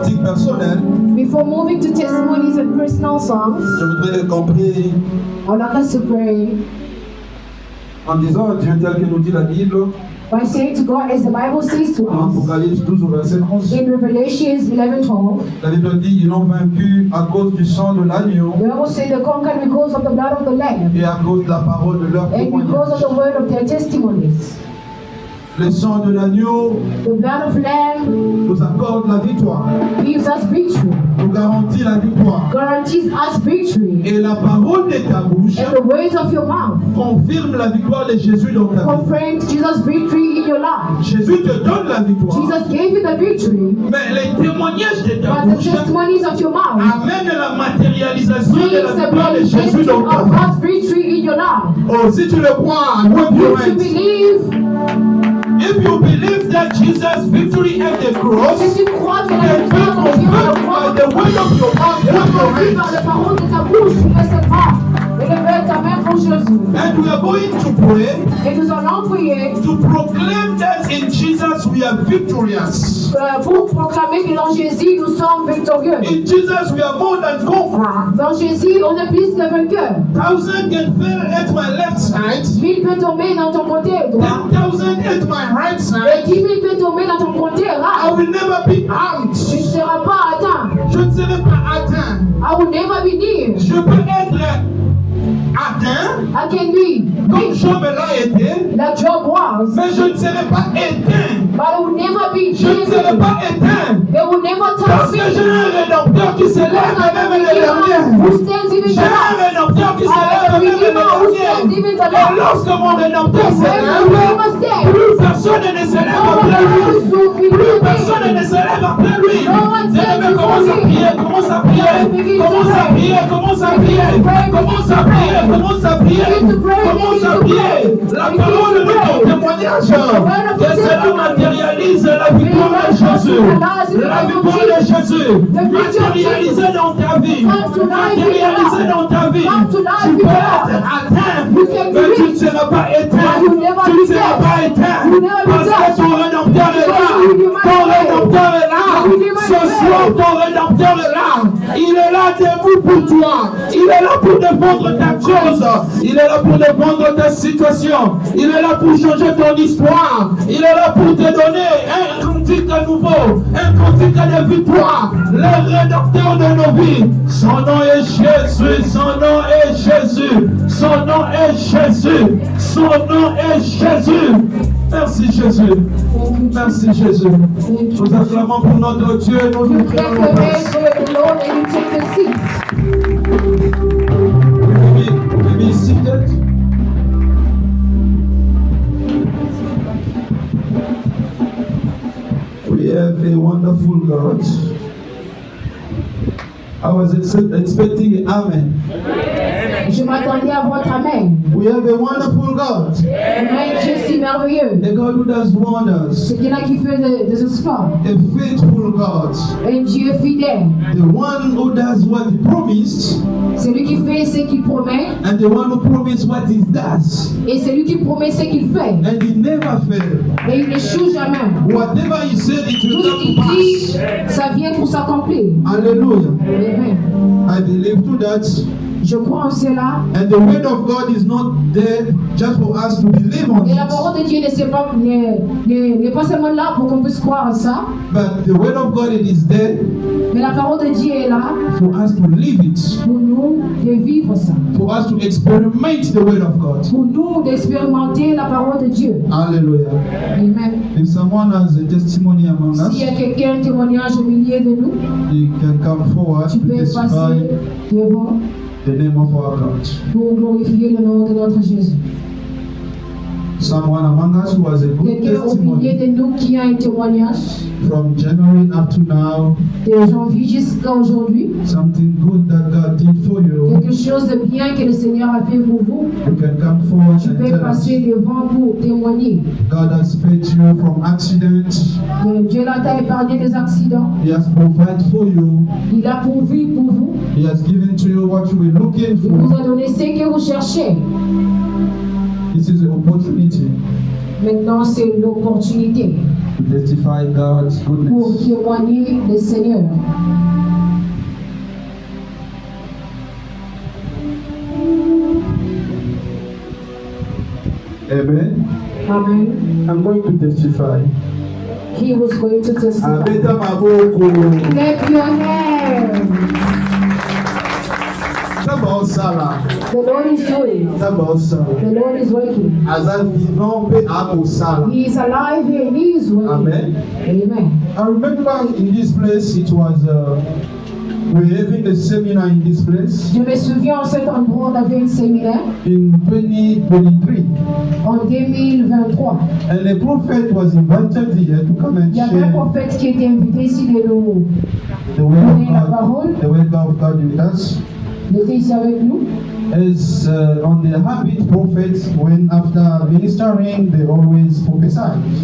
Before moving to testimonies and personal songs, je voudrais qu'on prie I would like us to pray en disant à Dieu tel que nous dit la Bible by saying to God as the Bible says to en us Apocalypse 12 au verset 11. in Revelations 11:12. La Bible dit ils l'ont vaincu à cause du sang de l'agneau The Bible says they conquered because of the blood of the Lamb et à cause de la parole de leur and because of témoignage. the word of their testimonies. Le sang de l'agneau The blood of Lamb nous accorde la victoire, gives us victory, nous garantit la victoire. guarantees us victory, Et la parole de ta bouche and the words of your mouth confirme la victoire de Jésus dans ta vie. confirm Jesus' victory in your life. Jésus te donne la victoire, Jesus gave you the victory, mais les témoignages de ta but the bouche testimonies of your mouth amènent la matérialisation de brings la the victoire de Jésus manifestation dans ta of vie. God's victory in your life. Oh, si tu le crois, wave your If you hands. believe, If you believe that Jesus' victory at the cross, si tu crois que la then victoire de Dieu confirmed est by the word of your mouth, wave your accomplie par hands. la parole de ta bouche, tu fais cette part. Élève ta main pour Jésus. And we are going to pray Et nous allons prier to proclaim that in Jesus we are victorious. pour proclamer que dans Jésus nous sommes victorieux. In Jesus we are more than conquerors. Dans Jésus, on est plus que vainqueurs. 1,000 can fall at my left side, 1000 peut tomber dans ton côté droit. 10,000 at my right Et side. 10 000 peut tomber dans ton côté I droit. will never be harmed. Tu ne seras pas atteint. Je ne serai pas atteint. I will never be near. Je peux être atteint, I can be comme Job l'a été, like Job was, mais je ne serai pas éteint. but I will never be Je ne serai near. pas éteint. They will never Parce touch que me. j'ai un rédempteur qui s'élève et même les derniers. Who stands even J'ai the un last? rédempteur qui s'élève et même les derniers. Et lorsque mon rédempteur s'élève, plus personne ne s'élève après lui. Plus personne ne s'élève après lui. Bien-aimé, commence à prier, commence à prier, commence à prier, commence à prier, commence à prier, commence à prier, commence à prier. La parole de notre témoignage, que cela matérialise la victoire de Jésus. La victoire de Jésus, matérialisée dans ta vie, matérialisée dans ta ta vie. come to life Tu peux before. être atteint, You can mais be tu ne rich, seras pas éteint. but you never Tu be ne seras dead. pas éteint. You never be Parce que dead. ton Rédempteur est là. Ton Rédempteur est là. Ce soir, ton Rédempteur est là. Il est là debout pour toi. Il est là pour défendre ta cause. Il est là pour défendre ta situation. Il est là pour changer ton histoire. Il est là pour te donner un cantique nouveau, un cantique de victoire. Le Rédempteur de nos vies. Son nom est Jésus. Son nom est Jésus. Son nom est Jésus. Son nom est Jésus. Merci Jésus. Merci Jésus. Nous acclamons pour notre Dieu. Nous You lui clap prions your grâce. hands for the Lord and you take the seat. Be seated. We have a wonderful God. I was expecting an amen. Je m'attendais à votre amen. We have a wonderful God. Un Dieu si merveilleux. A God who does wonders. C'est quelqu'un qui fait des exploits. A faithful God. Un Dieu fidèle. The one who does what he promised. C'est lui qui fait ce qu'il promet. And the one who promised what he does. Et c'est lui qui promet ce qu'il fait. And he never fails. Et il n'échoue jamais. Whatever he said, it will Tout ce come qu'il to pass. dit, ça vient pour s'accomplir. Hallelujah. Amen. I believe to that. Je crois en cela. And the word of God is not there just for us to believe on Et la it. parole de Dieu n'est pas seulement là pour qu'on puisse croire à ça. But the word of God, it is there Mais la parole de Dieu est là for us to live it. pour nous de vivre ça. For us to experiment the word of God. Pour nous d'expérimenter la parole de Dieu. Hallelujah. Amen. If someone has a testimony among S'il y a us, quelqu'un, un témoignage au milieu de nous, you can come forward tu to peux testify passer devant the name of our God. pour glorifier le nom de notre Jésus. Someone among us who has a good Quelqu'un au milieu testimony de nous qui a un témoignage from January up to now, de janvier jusqu'à aujourd'hui, something good that God did for you, quelque chose de bien que le Seigneur a fait pour vous, you can come forward tu and peux tell us. passer devant pour témoigner. God has spared you from accidents. Dieu t'a épargné des accidents. He has provided for you. Il a pourvu pour vous. He has given to you what you were looking Il vous for. a donné ce que vous cherchez. This is the opportunity Maintenant, c'est l'opportunité to testify God's pour goodness. témoigner le Seigneur. Amen. Amen. I'm going to testify. He was going to testify. Abeta maboko. Clap your hands. D'abord ça là. The Lord is doing. D'abord ça. The Lord is working. Azal vivant pe amo ça là. He is alive and He is working. Amen. Amen. I remember in this place it was we were having a seminar in this place Je me souviens en cet endroit, on avait un séminaire in 2023. en 2023. And the prophet was invited here to come and Il y avait un share prophète qui était invité ici de nous the word donner la of parole. God, the word of God with us. Il était ici avec nous. As on the habit, prophets, when after ministering, they always prophesy.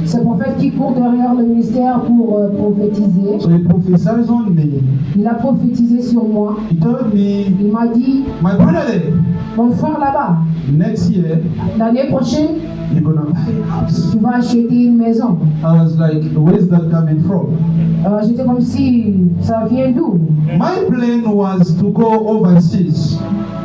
C'est le prophète qui court derrière le ministère pour prophétiser. So he prophesied on me. Il a prophétisé sur moi. He told me, Il m'a dit, my brother, mon frère là-bas, next year l'année prochaine, you're gonna buy a house. tu vas acheter une maison. I was like, where's that coming from? J'étais comme si ça vient d'où? My plan was to go overseas,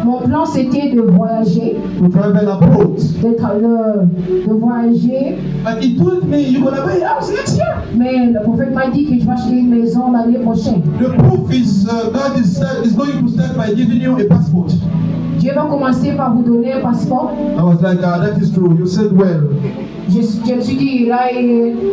Mon plan c'était de voyager, to travel abroad. de voyager. But he told me, you're gonna buy a house next year. Mais le prophète m'a dit que je vais acheter une maison l'année prochaine. The proof is God is going to start by giving you a passport. Dieu va commencer par vous donner un passeport. I was like, that is true. You said well. Je me suis dit, là,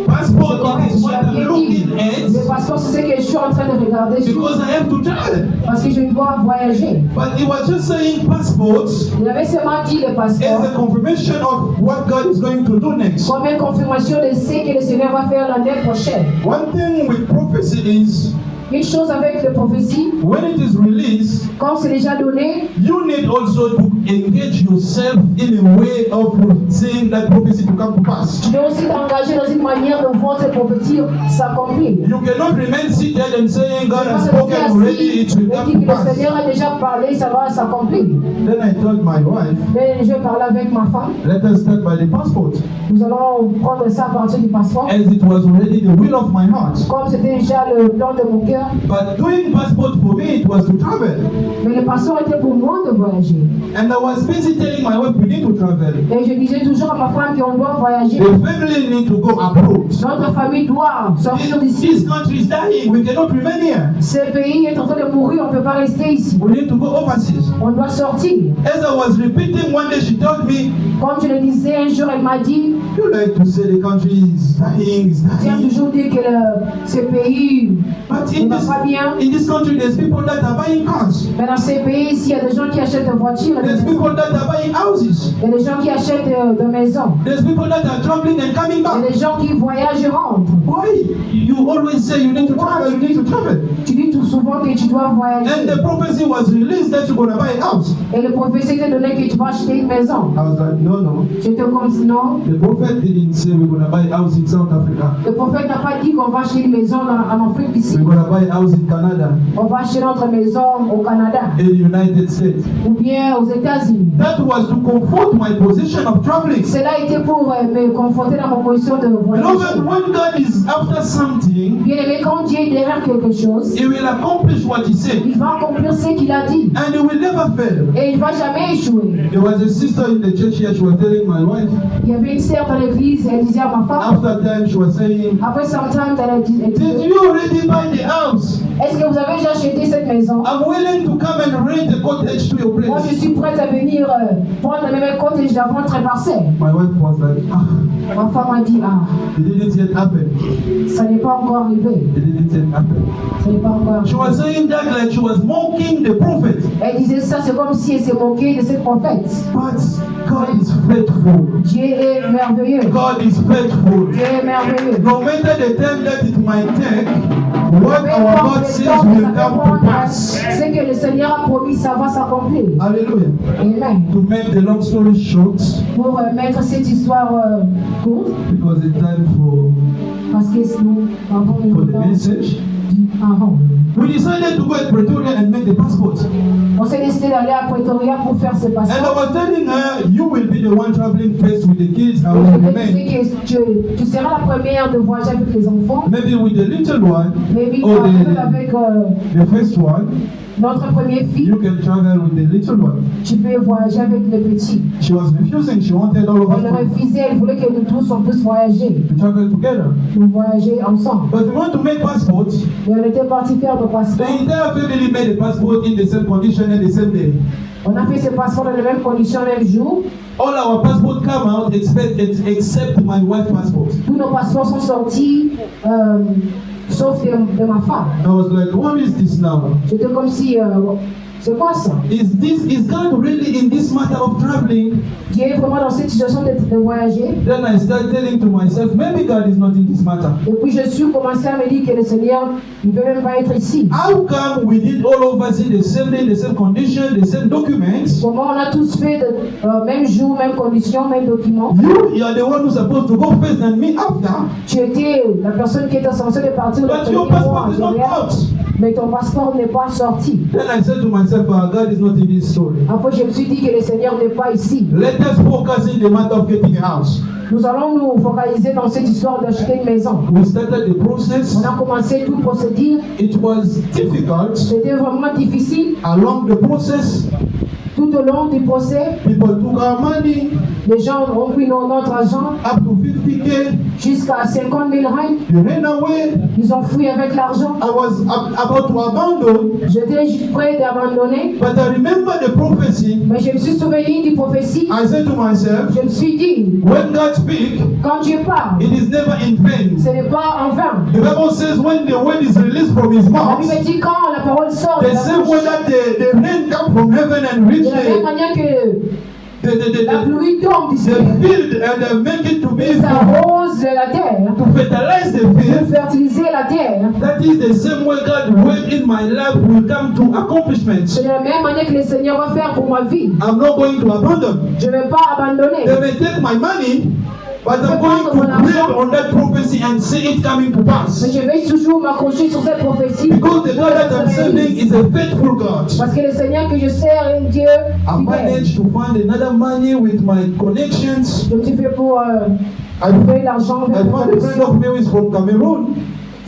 Passport is what j'ai I'm bien looking dit. at Le passeport, c'est ce que je suis en train de regarder sur. because I have to travel. Parce que je dois voyager. But he was just saying passport Il avait seulement dit le as passeport a confirmation of what God is going to do next. comme une confirmation de ce que le Seigneur va faire l'année prochaine. One thing with prophecy is Une chose avec les prophéties, when it is released, quand c'est déjà donné, you need also to engage yourself in a way of seeing that prophecy to come to pass. tu dois aussi t'engager dans une manière de voir cette prophétie s'accomplir. You cannot remain seated and saying God has Quand spoken already, it will et come dit to que le pass. Seigneur a déjà parlé, ça va s'accomplir. Then I told my wife, Mais je parlais avec ma femme. let us start by the passport. Nous allons prendre ça à partir du passeport. As it was already the will of my heart. Comme c'était déjà le plan de mon cœur. But doing passport for me, it was to travel. Mais le passeport était pour moi de voyager. And I was busy telling my wife we need to travel. Et je disais toujours à ma femme qu'on doit voyager. The family need to go abroad. Notre famille doit sortir d'ici. This country is dying. We cannot remain here. Ce pays est en train de mourir, on ne peut pas rester ici. We need to go overseas. On doit sortir. As I was repeating, one day she told me, Comme je le disais, un jour elle m'a dit, you like to say the country is dying, is tu as dying. toujours dit que ce pays But ne va pas bien. in this country, there's people that are buying cars. Mais dans ces pays, ici, il y a des gens qui achètent des voitures, There's people that are buying houses. il y a des gens qui achètent des maisons, There's people that are traveling and coming il y a back. des gens qui voyagent et rentrent. Why? You always say you need to travel, you need to travel. Tu dis tout souvent que tu dois And voyager. the prophecy was released that you're going to buy a house. Et le prophétie te donnait que tu vas acheter une maison. I was like, no. J'étais comme si non. The prophet didn't say we're going to buy a house in South Africa. Le prophète n'a pas dit qu'on va acheter une maison en Afrique d'ici. We're going to buy a house in Canada, On va acheter notre maison au Canada in the United States. ou bien aux États-Unis. That was to comfort my position of traveling. Cela était pour me confronter dans ma position de voyager. Beloved, when God is after something, Bien aimé, quand Dieu est derrière quelque chose, He will accomplish what He said. il va accomplir ce qu'il a dit. And He will never fail. Et il ne va jamais échouer. There was a sister in the church here, she was telling my wife, Il y avait une sœur dans l'église, elle disait à ma femme, after time, she was saying, après sometimes, elle did disait, you already buy the house? est-ce que vous avez déjà acheté cette maison? I'm willing to come and rent a cottage to your Moi, je place. suis prête à venir prendre le même cottage d'avant très parcelle. My wife was like, Ma femme a dit, ah, it didn't yet happen. ça n'est pas encore arrivé. It didn't yet happen. Ça n'est pas encore She arrivé. was saying that like she was mocking the prophet. Elle disait ça, c'est comme si elle s'est moquée de cette prophète. But God is faithful. Dieu est merveilleux. God is faithful. Dieu est merveilleux. No matter the time that it might take, what Peu our importe God le says temps que will ça va come to prendre, pass. ce que le Seigneur a promis, ça va s'accomplir. Hallelujah. Amen. To make the long story short, Pour mettre cette histoire courte, because it's time parce que nous avons for le the temps message, du avant. we decided to go to Pretoria and make the passport. On s'est décidé d'aller à Pretoria pour faire ce And I passeport. was telling her, you will be the one traveling first with the kids, I Et will je te remain. disais que tu seras la première de voyager avec les enfants. Maybe with the little one, Mais or avec the first one, notre première fille, you can travel with the little one. tu peux voyager avec le petit. She was refusing, she wanted all of Elle us refusait, elle voulait que nous tous on puisse voyager. to travel together. Nous voyager ensemble. But we want to make passports. Et on était parti faire nos The passeports. entire family made a passport in the same condition and the same day. On a fait ce passeport dans les mêmes conditions, le même jour. All our passports come out except my wife's passport. Tous nos passeports sont sortis, sauf de ma femme. I was like, what is this now? J'étais comme si, c'est quoi ça? Is God really in this matter of traveling? Dieu est vraiment dans cette situation de voyager. Then I started telling to myself, maybe God is not in this matter. Et puis je suis commencé à me dire que le Seigneur, il ne peut même pas être ici. How come we did all of us in the same day, the same condition, the same documents? Comment on a tous fait de même jour, même condition, même document. You are the one who's supposed to go first and me after. Tu étais la personne qui était censée de partir But your passport is not out. mais ton passeport n'est pas sorti. Then I said to myself, God is not in this story. Après, je me suis dit que le Seigneur n'est pas ici. Let us focus in the matter of getting a house. Nous allons nous focaliser dans cette histoire d'acheter une maison. We started the process. On a commencé tout procédure. It was difficult. C'était vraiment difficile. Along the process, Tout au long du procès, people took our money les gens ont pris notre argent up to 50K. jusqu'à 50 000 rand. They ran away. Ils ont fui avec l'argent. I was about to abandon, J'étais juste prêt d'abandonner. but I remember the prophecy. Mais je me suis souvenu du prophétie. I said to myself, Je me suis dit, when God speaks, quand Dieu parle, it is never in vain. ce n'est pas en vain. The Bible says when the word is released from his La mouth, Bible dit quand la parole sort de the la same bouche, way that the rain come from heaven and reach de la même the manière que La pluie tombe du the ciel. field and make it to be Et ça arrose la terre. to fertilize the Pour field. fertiliser la terre. That is the same way God work in my life will come to accomplishment. C'est de la même manière que le Seigneur va faire pour ma vie. I'm not going to abandon. Je ne vais pas abandonner. They may take my money, but I'm going to build on that prophecy and see it coming to Mais pass. je vais toujours m'accrocher sur cette prophétie. Because the God that I'm serving is a faithful God. Parce que le Seigneur que je sers est un Dieu I fidèle. managed to find another money with my connections. Je me suis fait pour I trouver l'argent I avec found a friend of mine who is from Cameroon.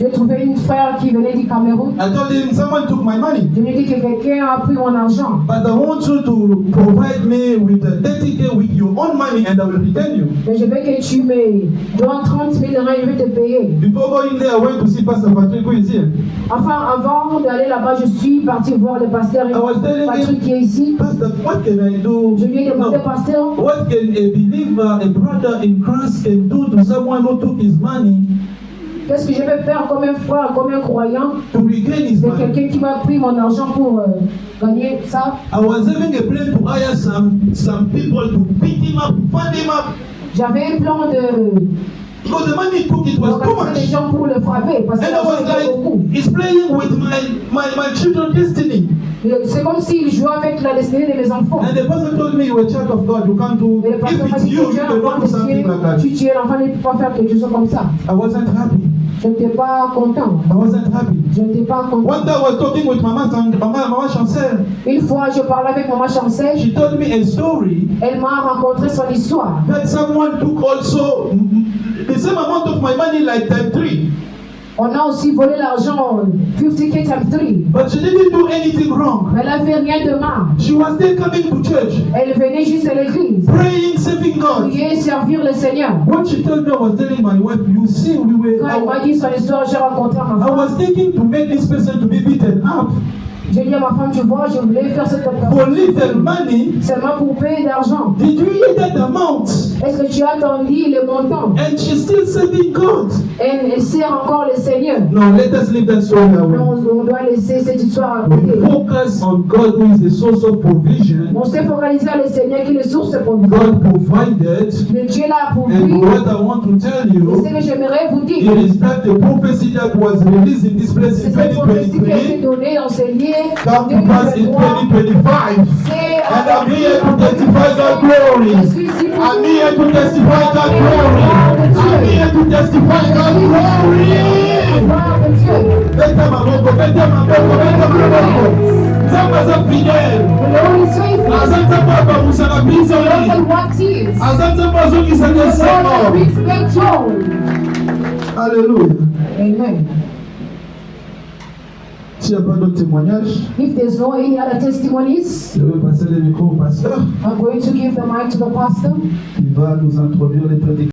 J'ai trouvé une frère qui venait du Cameroun. I told him someone took my money, Je lui ai dit que quelqu'un a pris mon argent. but I want you to provide me with 30K with your own money and I will return you. Mais je veux que tu me donnes 30 000 rangs, je vais te payer. Before going there, I went to see Pastor Patrick who is here. Enfin, avant d'aller là-bas, je suis parti voir le pasteur I was telling Patrick qui him, est ici. Pastor, what can I do? Je lui ai demandé, No. pasteur, What can a believer, a brother in Christ can do to someone who took his money qu'est-ce que je vais faire comme un frère, comme un croyant, to regain his de money? quelqu'un qui m'a pris mon argent pour gagner ça? I was having a plan to hire some people to beat him up, fund him up. J'avais un plan de Because the money he took, it was too d'organiser les much. gens pour le frapper, parce que And I l'argent was était beaucoup. like, he's playing with my children's destiny. C'est comme s'il jouait avec la destinée de mes enfants. And the pastor told me, you're a child of God, you can't do, Mais le pasteur if m'a it's dit you, que you tu es l'enfant cannot de do something like that. Dieu, tu es l'enfant, ne peux pas faire quelque chose comme ça. I wasn't happy. Je n'étais pas content. I wasn't happy. Je n'étais pas content. One day I was talking with Mama Chancel. Une fois, je parlais avec maman Chancel. She told me a story Elle m'a raconté son histoire. that someone took also the same amount of my money like time 3. On a aussi volé l'argent 50K times 3. But she didn't do anything wrong. Mais elle n'avait rien de mal. She was still coming to church, Elle venait juste à l'église. praying, serving God. Prier, servir le Seigneur. When she told me, I was telling my wife, you see, Quand elle m'a dit son histoire, j'ai rencontré ma I femme. was thinking to make this person to be beaten up J'ai dit à ma femme, tu vois, je voulais faire cette for opération little money. seulement pour payer d'argent. Did you hear that amount? Est-ce que tu as entendu le montant? And she's still serving God. Elle sert encore le Seigneur. No, let us leave that story away. Non, on doit laisser cette histoire à côté. We focus on God who is the source of provision. On s'est focalisé sur le Seigneur qui est le source de provision. God provided. Le Dieu l'a And pourvu. what I want to tell Et you, ce que j'aimerais vous dire, it is that the prophecy that was released in this place c'est in cette prophétie qui a été 2023 donnée dans ces lieux come to pass in 2025. C'est And I'm here to testify God's glory. Je suis ici pour I'm here to testify God's glory. I'm here to testify God's glory. gloire de Dieu. Beta maboko, beta maboko, beta maboko. Nzambe aza fidèle. The Lord is faithful. Aza nzambe abamusaka biso The Lord ye. can wipe tears. Aza nzambe azokisa The Lord esengo. can brings back joy. Alléluia. Amen. S'il n'y a pas d'autres témoignages, If there's no any other testimonies, je vais passer le micro au pasteur I'm going to give the mic to the pastor. qui va nous introduire les prédications.